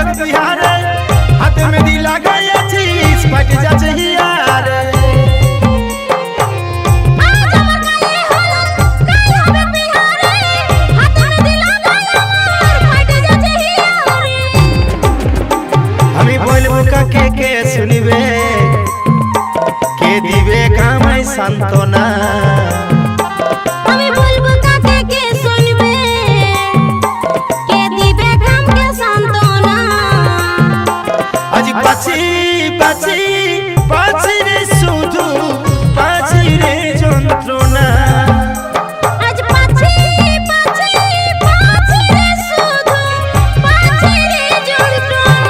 जगत बिहारे हाथ में दिला गया चीज पट जाचे हियारे हमी बोलबो के सुनिबे के दिबे काम सांत्वना पाची पाची पाची रे सुधु पाची रे যন্ত্রণা আজ পাছি পাছি পাছি রে শুধু পাছি রে যন্ত্রণা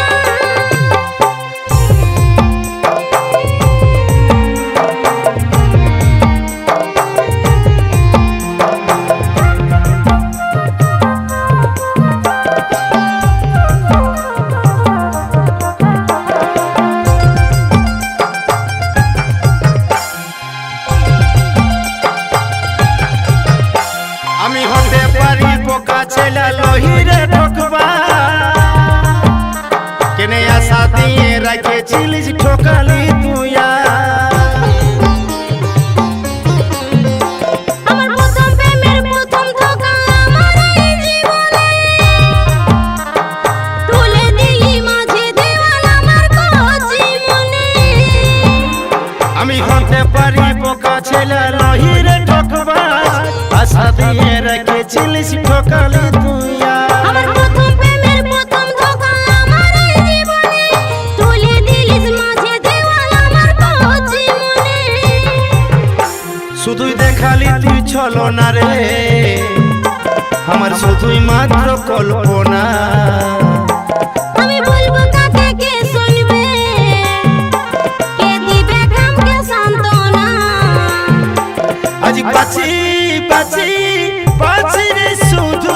चला लोहिरे ठोकबा केने आशा दिए रखे चिलिज ठोकली तुया আমার প্রথম প্রেমের প্রথম ধোঁকা আমার এই জীবনে তুলে দিলি মাঝে দেওয়াল আমার কচি মনে আমি হতে পারি বোকা ছেলে লোহিরে ठोकबा आशा दिए रखे चिलिज ठोकली तुया আমার প্রথম প্রেমের প্রথম ধোঁকা আমার এই জীবনে তুলে দিলিস মাঝে দেওয়াল আমার কচি মনে শুধুই দেখালি তুই ছলনা রে আমার শুধুই মাত্র কল্পনা আমি বলবো কাকে কে শুনবে কে দিবে ঘামকে সান্তনা আজ পাছি পাছি পাছি রে শুধু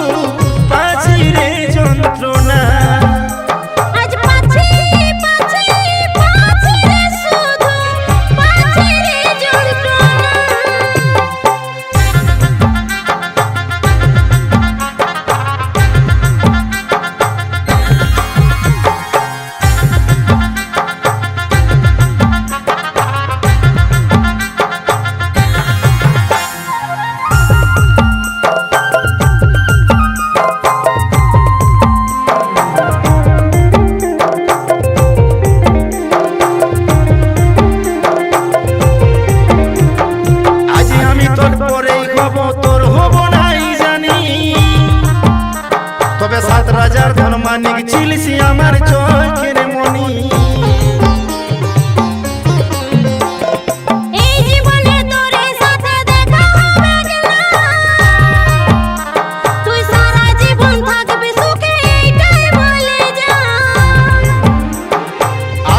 পাছি রে যন্ত্রণা আজ পাছি পাছি পাছি রে শুধু পাছি রে যন্ত্রণা তবে ৭,০০০ ধন মানিক ছিলিস আমার চোখের মনি এই জীবনে তোর সাথে দেখা হবে না তুই সারা জীবন থাকবি সুখে এইটাই বলে যা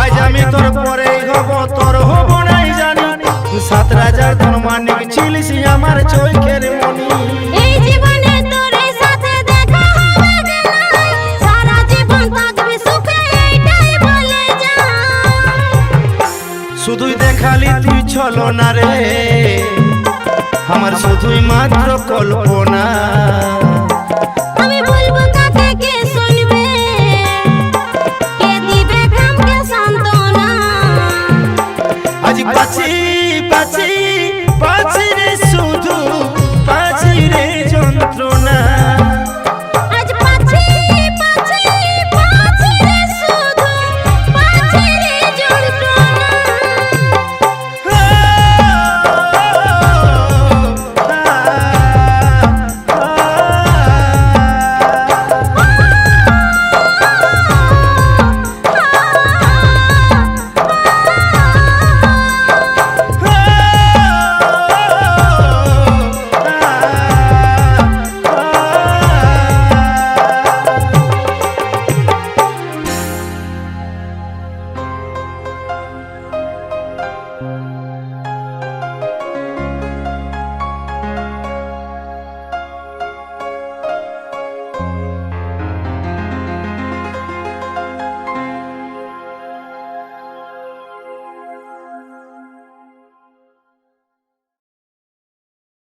আজ আমি তোর পরে হব তোর হব নাই জানি ৭,০০০ ধন মানিক ছিলিস আমার চোখের মনি এই জীবনে তোর সাথে দেখা হবে না সারা জীবন থাকবি সুখে এইটাই বলে যা শুধুই দেখালি তুই ছলনা রে আমার শুধুই মাত্র কল্পনা।